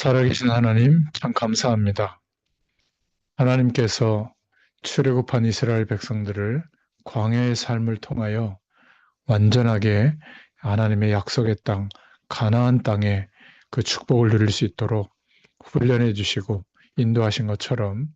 살아계신 하나님, 참 감사합니다. 하나님께서 출애굽한 이스라엘 백성들을 광야의 삶을 통하여 완전하게 하나님의 약속의 땅, 가나안 땅에 그 축복을 누릴 수 있도록 훈련해 주시고 인도하신 것처럼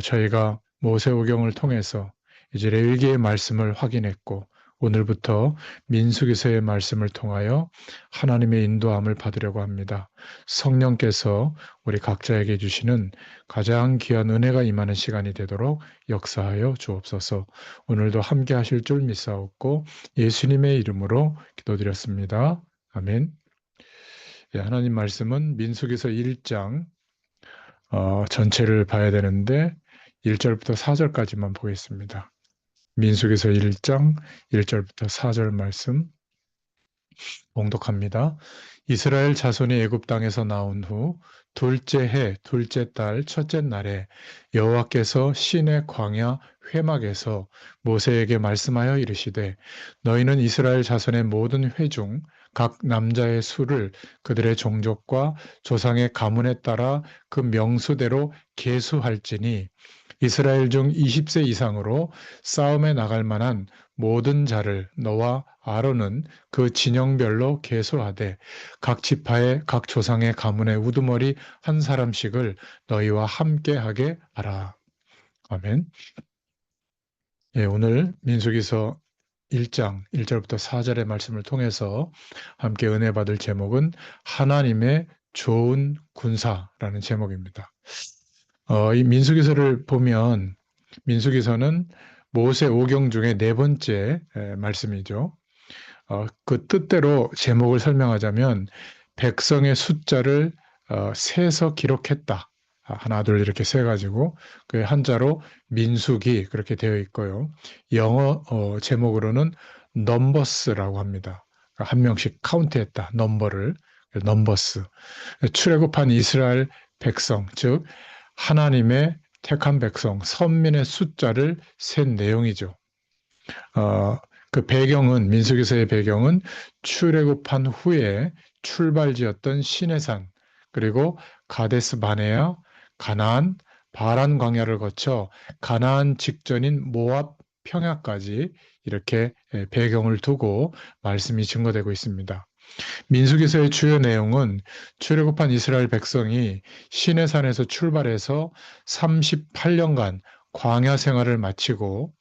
저희가 모세오경을 통해서 이제 레위기의 말씀을 확인했고 오늘부터 민수기서의 말씀을 통하여 하나님의 인도함을 받으려고 합니다. 성령께서 우리 각자에게 주시는 가장 귀한 은혜가 임하는 시간이 되도록 역사하여 주옵소서. 오늘도 함께 하실 줄 믿사옵고 예수님의 이름으로 기도드렸습니다. 아멘. 예, 하나님 말씀은 민수기서 1장 전체를 봐야 되는데 1절부터 4절까지만 보겠습니다. 민수기서 1장 1절부터 4절 말씀 봉독합니다. 이스라엘 자손이 애굽 땅에서 나온 후 둘째 해 둘째 달 첫째 날에 여호와께서 시내 광야 회막에서 모세에게 말씀하여 이르시되 너희는 이스라엘 자손의 모든 회 중 각 남자의 수를 그들의 종족과 조상의 가문에 따라 그 명수대로 계수할지니 이스라엘 중 20세 이상으로 싸움에 나갈 만한 모든 자를 너와 아론은 그 진영별로 계수하되 각 지파의 각 조상의 가문의 우두머리 한 사람씩을 너희와 함께 하게 하라. 아멘. 예, 오늘 민수기서 1장 1절부터 4절의 말씀을 통해서 함께 은혜 받을 제목은 하나님의 좋은 군사라는 제목입니다. 이 민수기서를 보면 민수기서는 모세 오경 중에 네 번째 말씀이죠. 그 뜻대로 제목을 설명하자면 백성의 숫자를 세서 기록했다. 하나 둘 이렇게 세가지고 그 한자로 민수기 그렇게 되어 있고요. 영어 제목으로는 넘버스라고 합니다. 그러니까 한 명씩 카운트했다. 넘버를 넘버스. 출애굽한 이스라엘 백성 즉 하나님의 택한 백성 선민의 숫자를 센 내용이죠. 그 배경은 민수기서의 배경은 출애굽한 후에 출발지였던 시내산 그리고 가데스 바네아, 가나안, 바란 광야를 거쳐 가나안 직전인 모압 평야까지 이렇게 배경을 두고 말씀이 증거되고 있습니다. 민수기서의 주요 내용은 출애굽한 이스라엘 백성이 시내산에서 출발해서 38년간 광야 생활을 마치고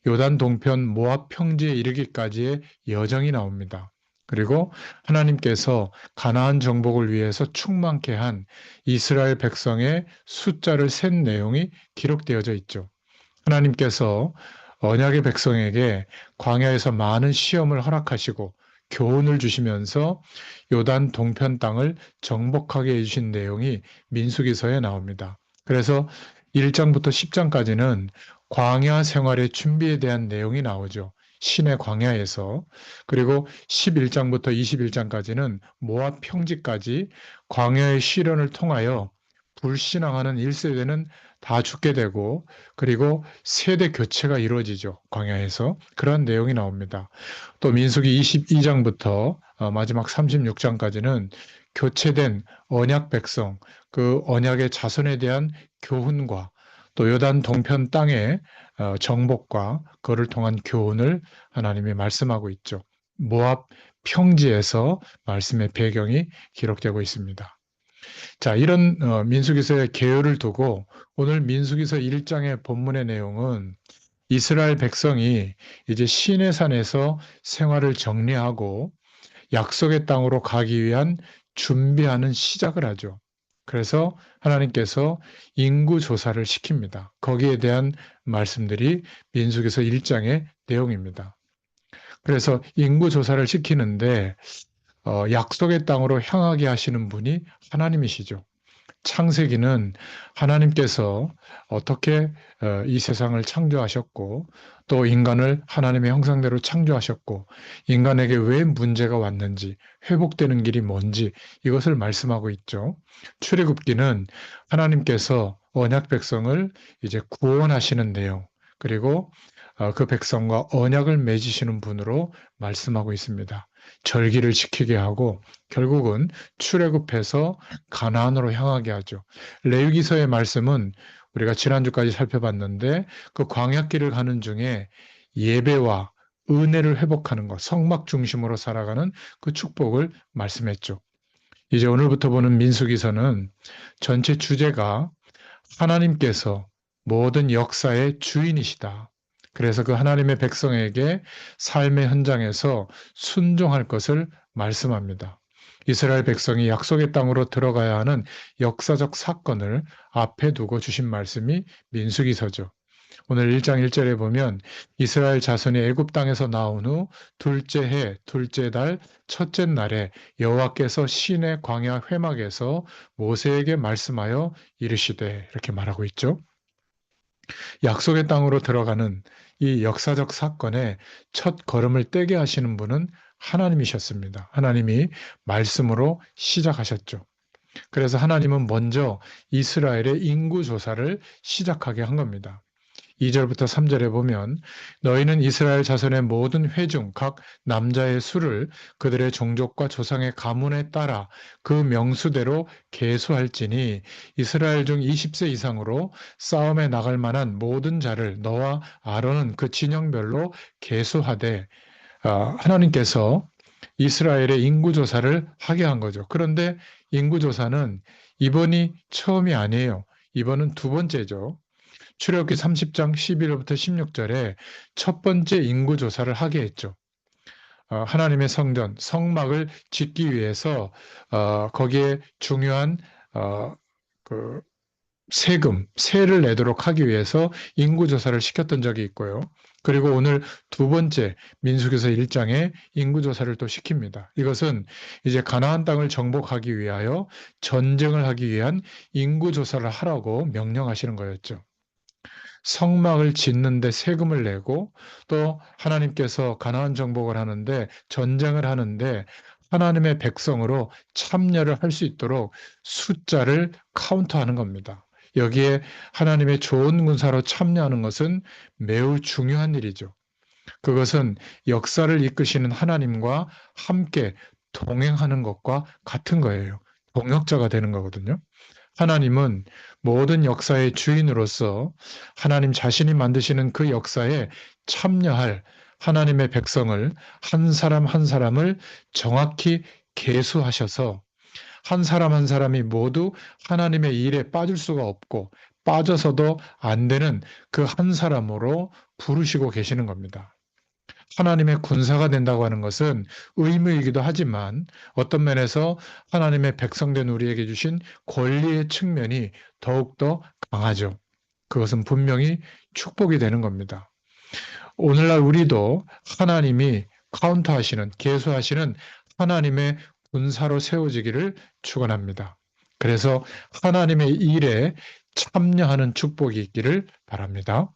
요단 동편 모압 평지에 이르기까지의 여정이 나옵니다. 그리고 하나님께서 가나안 정복을 위해서 충만케 한 이스라엘 백성의 숫자를 센 내용이 기록되어져 있죠. 하나님께서 언약의 백성에게 광야에서 많은 시험을 허락하시고 교훈을 주시면서 요단 동편 땅을 정복하게 해주신 내용이 민수기서에 나옵니다. 그래서 1장부터 10장까지는 광야 생활의 준비에 대한 내용이 나오죠. 신의 광야에서. 그리고 11장부터 21장까지는 모압 평지까지 광야의 시련을 통하여 불신앙하는 1세대는 다 죽게 되고 그리고 세대 교체가 이루어지죠. 광야에서. 그런 내용이 나옵니다. 또 민수기 22장부터 마지막 36장까지는 교체된 언약 백성, 그 언약의 자손에 대한 교훈과 또 요단 동편 땅의 정복과 그를 통한 교훈을 하나님이 말씀하고 있죠. 모압 평지에서 말씀의 배경이 기록되고 있습니다. 자, 이런 민수기서의 계율을 두고 오늘 민수기서 1장의 본문의 내용은 이스라엘 백성이 이제 시내산에서 생활을 정리하고 약속의 땅으로 가기 위한 준비하는 시작을 하죠. 그래서 하나님께서 인구 조사를 시킵니다. 거기에 대한 말씀들이 민수기서 1장의 내용입니다. 그래서 인구 조사를 시키는데 약속의 땅으로 향하게 하시는 분이 하나님이시죠. 창세기는 하나님께서 어떻게 이 세상을 창조하셨고 또 인간을 하나님의 형상대로 창조하셨고 인간에게 왜 문제가 왔는지 회복되는 길이 뭔지 이것을 말씀하고 있죠. 출애굽기는 하나님께서 언약 백성을 이제 구원하시는 내용 그리고 그 백성과 언약을 맺으시는 분으로 말씀하고 있습니다. 절기를 지키게 하고 결국은 출애굽해서 가나안으로 향하게 하죠. 레위기서의 말씀은 우리가 지난주까지 살펴봤는데 그 광야길을 가는 중에 예배와 은혜를 회복하는 것, 성막 중심으로 살아가는 그 축복을 말씀했죠. 이제 오늘부터 보는 민수기서는 전체 주제가 하나님께서 모든 역사의 주인이시다. 그래서 그 하나님의 백성에게 삶의 현장에서 순종할 것을 말씀합니다. 이스라엘 백성이 약속의 땅으로 들어가야 하는 역사적 사건을 앞에 두고 주신 말씀이 민수기서죠. 오늘 1장 1절에 보면 이스라엘 자손이 애굽 땅에서 나온 후 둘째 해, 둘째 달, 첫째 날에 여호와께서 시내 광야 회막에서 모세에게 말씀하여 이르시되 이렇게 말하고 있죠. 약속의 땅으로 들어가는 이 역사적 사건의 첫 걸음을 떼게 하시는 분은 하나님이셨습니다. 하나님이 말씀으로 시작하셨죠. 그래서 하나님은 먼저 이스라엘의 인구 조사를 시작하게 한 겁니다. 2절부터 3절에 보면 너희는 이스라엘 자손의 모든 회중 각 남자의 수를 그들의 종족과 조상의 가문에 따라 그 명수대로 계수할지니 이스라엘 중 20세 이상으로 싸움에 나갈 만한 모든 자를 너와 아론은 그 진영별로 계수하되 하나님께서 이스라엘의 인구조사를 하게 한 거죠. 그런데 인구조사는 이번이 처음이 아니에요. 이번은 두 번째죠. 출애굽기 30장 11절부터 16절에 첫 번째 인구조사를 하게 했죠. 하나님의 성전, 성막을 짓기 위해서 거기에 중요한 그 세를 내도록 하기 위해서 인구조사를 시켰던 적이 있고요. 그리고 오늘 두 번째 민수기서 1장에 인구조사를 또 시킵니다. 이것은 이제 가나안 땅을 정복하기 위하여 전쟁을 하기 위한 인구조사를 하라고 명령하시는 거였죠. 성막을 짓는데 세금을 내고 또 하나님께서 가나안 정복을 하는데 전쟁을 하는데 하나님의 백성으로 참여를 할 수 있도록 숫자를 카운트하는 겁니다. 여기에 하나님의 좋은 군사로 참여하는 것은 매우 중요한 일이죠. 그것은 역사를 이끄시는 하나님과 함께 동행하는 것과 같은 거예요. 동역자가 되는 거거든요. 하나님은 모든 역사의 주인으로서 하나님 자신이 만드시는 그 역사에 참여할 하나님의 백성을 한 사람 한 사람을 정확히 계수하셔서 한 사람 한 사람이 모두 하나님의 일에 빠질 수가 없고 빠져서도 안 되는 그 한 사람으로 부르시고 계시는 겁니다. 하나님의 군사가 된다고 하는 것은 의무이기도 하지만 어떤 면에서 하나님의 백성된 우리에게 주신 권리의 측면이 더욱더 강하죠. 그것은 분명히 축복이 되는 겁니다. 오늘날 우리도 하나님이 카운트하시는, 계수하시는 하나님의 군사로 세워지기를 축원합니다. 그래서 하나님의 일에 참여하는 축복이 있기를 바랍니다.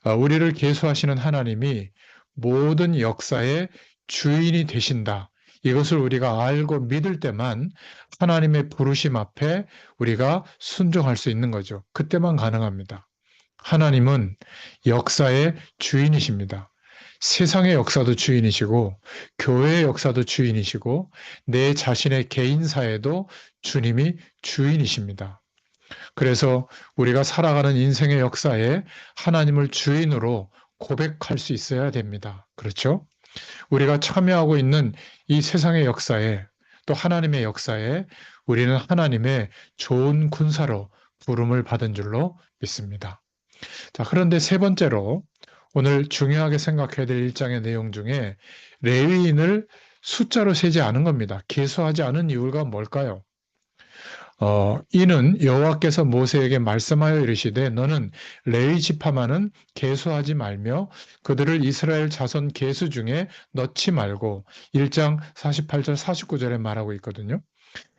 우리를 계수하시는 하나님이 모든 역사의 주인이 되신다. 이것을 우리가 알고 믿을 때만 하나님의 부르심 앞에 우리가 순종할 수 있는 거죠. 그때만 가능합니다. 하나님은 역사의 주인이십니다. 세상의 역사도 주인이시고 교회의 역사도 주인이시고 내 자신의 개인사에도 주님이 주인이십니다. 그래서 우리가 살아가는 인생의 역사에 하나님을 주인으로 고백할 수 있어야 됩니다. 그렇죠? 우리가 참여하고 있는 이 세상의 역사에 또 하나님의 역사에 우리는 하나님의 좋은 군사로 부름을 받은 줄로 믿습니다. 자, 그런데 세 번째로 오늘 중요하게 생각해야 될 1장의 내용 중에 레위인을 숫자로 세지 않은 겁니다. 계수하지 않은 이유가 뭘까요? 이는 여호와께서 모세에게 말씀하여 이르시되 너는 레위 지파만은 계수하지 말며 그들을 이스라엘 자손 계수 중에 넣지 말고 1장 48절 49절에 말하고 있거든요.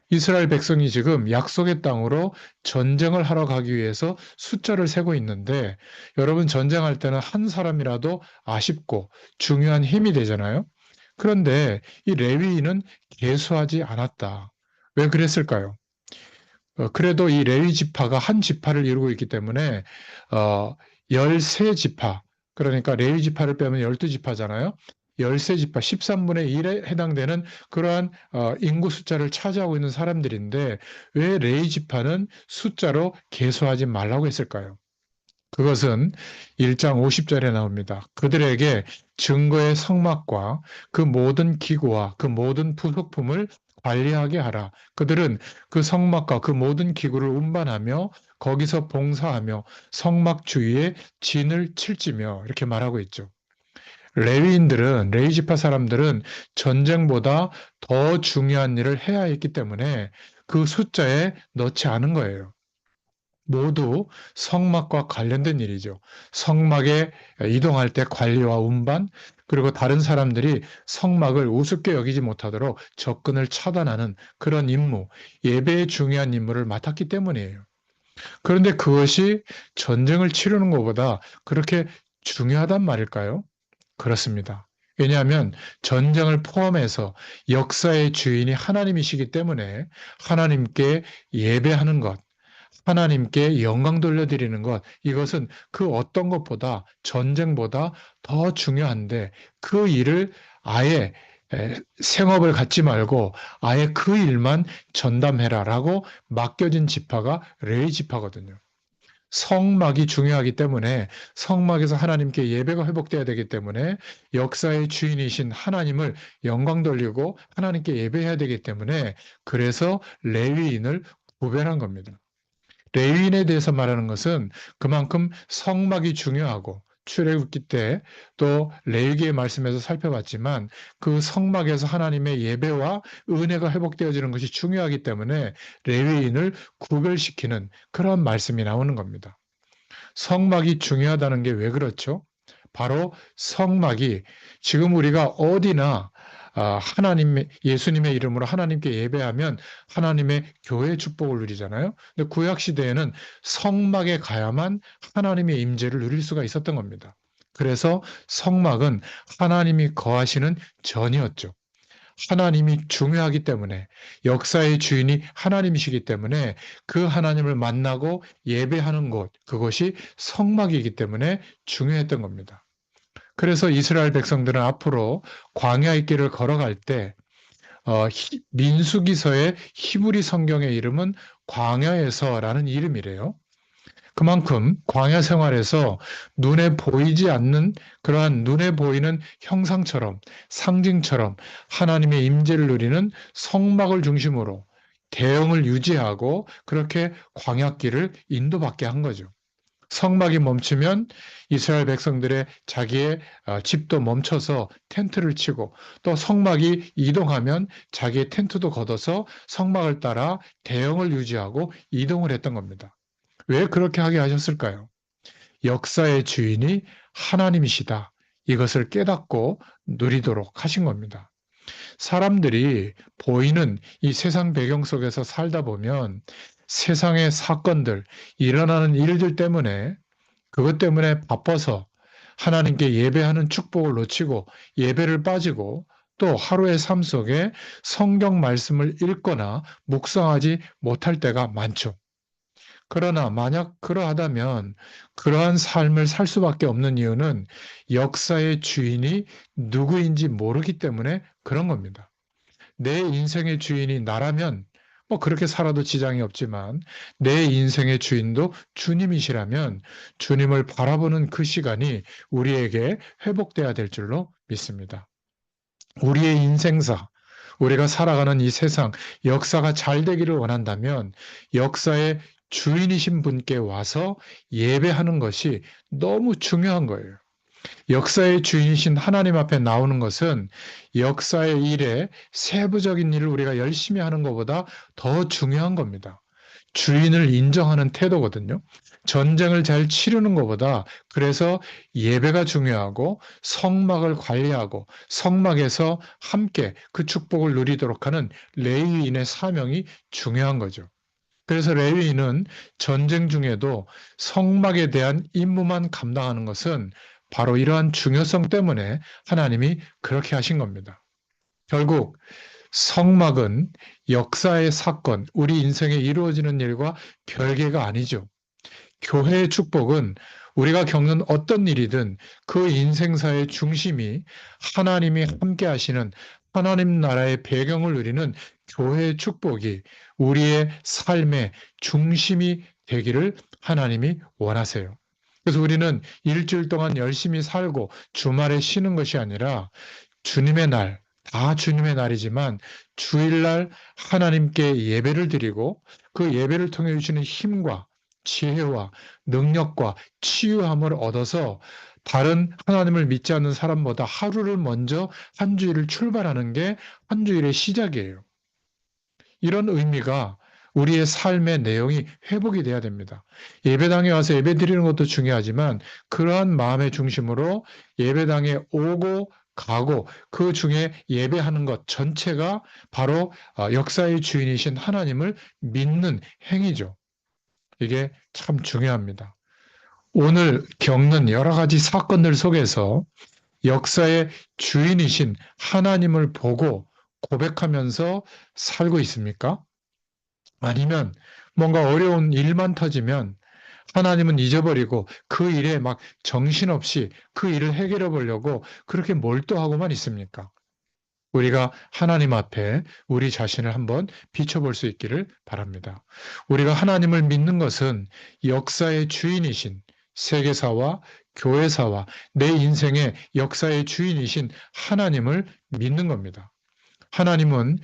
이스라엘 백성이 지금 약속의 땅으로 전쟁을 하러 가기 위해서 숫자를 세고 있는데 여러분 전쟁할 때는 한 사람이라도 아쉽고 중요한 힘이 되잖아요. 그런데 이 레위인은 계수하지 않았다. 왜 그랬을까요? 그래도 이 레위 지파가 한 지파를 이루고 있기 때문에 13지파, 그러니까 레위 지파를 빼면 12지파잖아요. 13지파 13분의 1에 해당되는 그러한 인구 숫자를 차지하고 있는 사람들인데 왜 레위 지파는 숫자로 계수하지 말라고 했을까요? 그것은 1장 50절에 나옵니다. 그들에게 증거의 성막과 그 모든 기구와 그 모든 부속품을 관리하게 하라. 그들은 그 성막과 그 모든 기구를 운반하며 거기서 봉사하며 성막 주위에 진을 칠지며 이렇게 말하고 있죠. 레위인들은 레위지파 사람들은 전쟁보다 더 중요한 일을 해야 했기 때문에 그 숫자에 넣지 않은 거예요. 모두 성막과 관련된 일이죠. 성막에 이동할 때 관리와 운반, 그리고 다른 사람들이 성막을 우습게 여기지 못하도록 접근을 차단하는 그런 임무, 예배의 중요한 임무를 맡았기 때문이에요. 그런데 그것이 전쟁을 치르는 것보다 그렇게 중요하단 말일까요? 그렇습니다. 왜냐하면 전쟁을 포함해서 역사의 주인이 하나님이시기 때문에 하나님께 예배하는 것, 하나님께 영광 돌려드리는 것, 이것은 그 어떤 것보다 전쟁보다 더 중요한데 그 일을 아예 생업을 갖지 말고 아예 그 일만 전담해라라고 맡겨진 지파가 레위 지파거든요. 성막이 중요하기 때문에 성막에서 하나님께 예배가 회복돼야 되기 때문에 역사의 주인이신 하나님을 영광 돌리고 하나님께 예배해야 되기 때문에 그래서 레위인을 구별한 겁니다. 레위인에 대해서 말하는 것은 그만큼 성막이 중요하고 출애굽기 때 또 레위기의 말씀에서 살펴봤지만 그 성막에서 하나님의 예배와 은혜가 회복되어지는 것이 중요하기 때문에 레위인을 구별시키는 그런 말씀이 나오는 겁니다. 성막이 중요하다는 게 왜 그렇죠? 바로 성막이 지금 우리가 어디나 예수님의 이름으로 하나님께 예배하면 하나님의 교회 축복을 누리잖아요. 근데 구약 시대에는 성막에 가야만 하나님의 임재를 누릴 수가 있었던 겁니다. 그래서 성막은 하나님이 거하시는 전이었죠. 하나님이 중요하기 때문에 역사의 주인이 하나님이시기 때문에 그 하나님을 만나고 예배하는 곳, 그것이 성막이기 때문에 중요했던 겁니다. 그래서 이스라엘 백성들은 앞으로 광야의 길을 걸어갈 때 민수기서의 히브리 성경의 이름은 광야에서라는 이름이래요. 그만큼 광야 생활에서 눈에 보이지 않는 그러한 눈에 보이는 형상처럼 상징처럼 하나님의 임재를 누리는 성막을 중심으로 대형을 유지하고 그렇게 광야길을 인도받게 한 거죠. 성막이 멈추면 이스라엘 백성들의 자기의 집도 멈춰서 텐트를 치고 또 성막이 이동하면 자기의 텐트도 걷어서 성막을 따라 대형을 유지하고 이동을 했던 겁니다. 왜 그렇게 하게 하셨을까요? 역사의 주인이 하나님이시다. 이것을 깨닫고 누리도록 하신 겁니다. 사람들이 보이는 이 세상 배경 속에서 살다 보면 세상의 사건들, 일어나는 일들 때문에 그것 때문에 바빠서 하나님께 예배하는 축복을 놓치고 예배를 빠지고 또 하루의 삶 속에 성경 말씀을 읽거나 묵상하지 못할 때가 많죠. 그러나 만약 그러하다면 그러한 삶을 살 수밖에 없는 이유는 역사의 주인이 누구인지 모르기 때문에 그런 겁니다. 내 인생의 주인이 나라면 뭐 그렇게 살아도 지장이 없지만 내 인생의 주인도 주님이시라면 주님을 바라보는 그 시간이 우리에게 회복돼야 될 줄로 믿습니다. 우리의 인생사, 우리가 살아가는 이 세상, 역사가 잘 되기를 원한다면 역사의 주인이신 분께 와서 예배하는 것이 너무 중요한 거예요. 역사의 주인이신 하나님 앞에 나오는 것은 역사의 일에 세부적인 일을 우리가 열심히 하는 것보다 더 중요한 겁니다. 주인을 인정하는 태도거든요. 전쟁을 잘 치르는 것보다 그래서 예배가 중요하고 성막을 관리하고 성막에서 함께 그 축복을 누리도록 하는 레위인의 사명이 중요한 거죠. 그래서 레위인은 전쟁 중에도 성막에 대한 임무만 감당하는 것은 바로 이러한 중요성 때문에 하나님이 그렇게 하신 겁니다. 결국 성막은 역사의 사건, 우리 인생에 이루어지는 일과 별개가 아니죠. 교회의 축복은 우리가 겪는 어떤 일이든 그 인생사의 중심이 하나님이 함께 하시는 하나님 나라의 배경을 누리는 교회의 축복이 우리의 삶의 중심이 되기를 하나님이 원하세요. 그래서 우리는 일주일 동안 열심히 살고 주말에 쉬는 것이 아니라 주님의 날, 다 주님의 날이지만 주일날 하나님께 예배를 드리고 그 예배를 통해 주시는 힘과 지혜와 능력과 치유함을 얻어서 다른 하나님을 믿지 않는 사람보다 하루를 먼저 한 주일을 출발하는 게 한 주일의 시작이에요. 이런 의미가 우리의 삶의 내용이 회복이 돼야 됩니다. 예배당에 와서 예배 드리는 것도 중요하지만 그러한 마음의 중심으로 예배당에 오고 가고 그 중에 예배하는 것 전체가 바로 역사의 주인이신 하나님을 믿는 행위죠. 이게 참 중요합니다. 오늘 겪는 여러 가지 사건들 속에서 역사의 주인이신 하나님을 보고 고백하면서 살고 있습니까? 아니면 뭔가 어려운 일만 터지면 하나님은 잊어버리고 그 일에 막 정신없이 그 일을 해결해 보려고 그렇게 몰두하고만 있습니까? 우리가 하나님 앞에 우리 자신을 한번 비춰볼 수 있기를 바랍니다. 우리가 하나님을 믿는 것은 역사의 주인이신 세계사와 교회사와 내 인생의 역사의 주인이신 하나님을 믿는 겁니다. 하나님은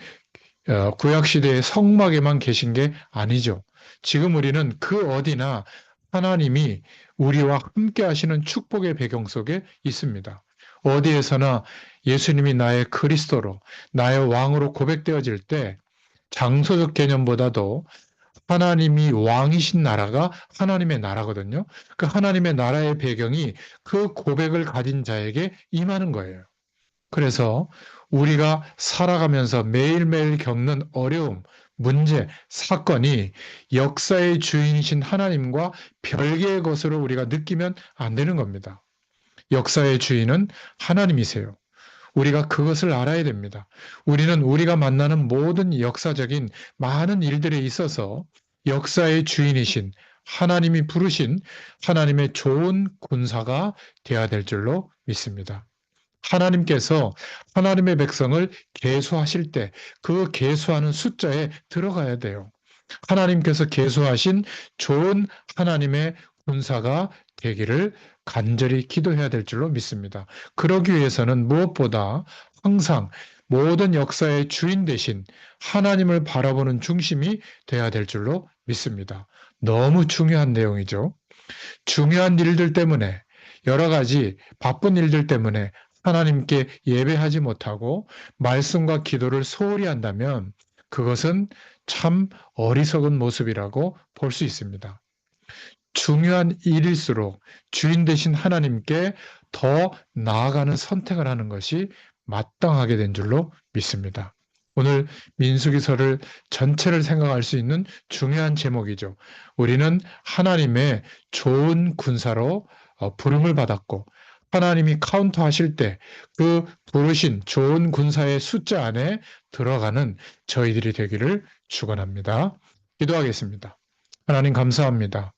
구약시대의 성막에만 계신 게 아니죠. 지금 우리는 그 어디나 하나님이 우리와 함께 하시는 축복의 배경 속에 있습니다. 어디에서나 예수님이 나의 그리스도로, 나의 왕으로 고백되어질 때 장소적 개념보다도 하나님이 왕이신 나라가 하나님의 나라거든요. 그 하나님의 나라의 배경이 그 고백을 가진 자에게 임하는 거예요. 그래서 우리가 살아가면서 매일매일 겪는 어려움, 문제, 사건이 역사의 주인이신 하나님과 별개의 것으로 우리가 느끼면 안 되는 겁니다. 역사의 주인은 하나님이세요. 우리가 그것을 알아야 됩니다. 우리는 우리가 만나는 모든 역사적인 많은 일들에 있어서 역사의 주인이신 하나님이 부르신 하나님의 좋은 군사가 되어야 될 줄로 믿습니다. 하나님께서 하나님의 백성을 계수하실 때 그 계수하는 숫자에 들어가야 돼요. 하나님께서 계수하신 좋은 하나님의 군사가 되기를 간절히 기도해야 될 줄로 믿습니다. 그러기 위해서는 무엇보다 항상 모든 역사의 주인 되신 하나님을 바라보는 중심이 되어야 될 줄로 믿습니다. 너무 중요한 내용이죠. 중요한 일들 때문에 여러 가지 바쁜 일들 때문에 하나님께 예배하지 못하고 말씀과 기도를 소홀히 한다면 그것은 참 어리석은 모습이라고 볼 수 있습니다. 중요한 일일수록 주인 되신 하나님께 더 나아가는 선택을 하는 것이 마땅하게 된 줄로 믿습니다. 오늘 민수기서를 전체를 생각할 수 있는 중요한 제목이죠. 우리는 하나님의 좋은 군사로 부름을 받았고 하나님이 카운터 하실 때 그 부르신 좋은 군사의 숫자 안에 들어가는 저희들이 되기를 축원합니다. 기도하겠습니다. 하나님 감사합니다.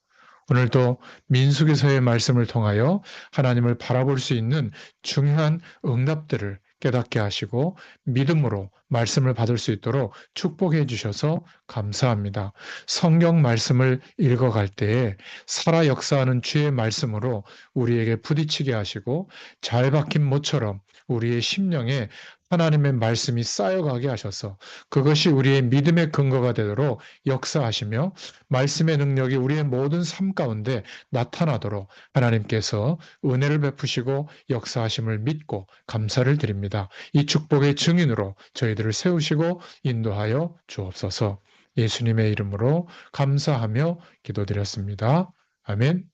오늘도 민수기서의 말씀을 통하여 하나님을 바라볼 수 있는 중요한 응답들을 깨닫게 하시고 믿음으로 말씀을 받을 수 있도록 축복해 주셔서 감사합니다. 성경 말씀을 읽어갈 때에 살아 역사하는 주의 말씀으로 우리에게 부딪히게 하시고 잘 박힌 모처럼 우리의 심령에 하나님의 말씀이 쌓여가게 하셔서 그것이 우리의 믿음의 근거가 되도록 역사하시며 말씀의 능력이 우리의 모든 삶 가운데 나타나도록 하나님께서 은혜를 베푸시고 역사하심을 믿고 감사를 드립니다. 이 축복의 증인으로 저희들을 세우시고 인도하여 주옵소서. 예수님의 이름으로 감사하며 기도드렸습니다. 아멘.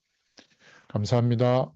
감사합니다.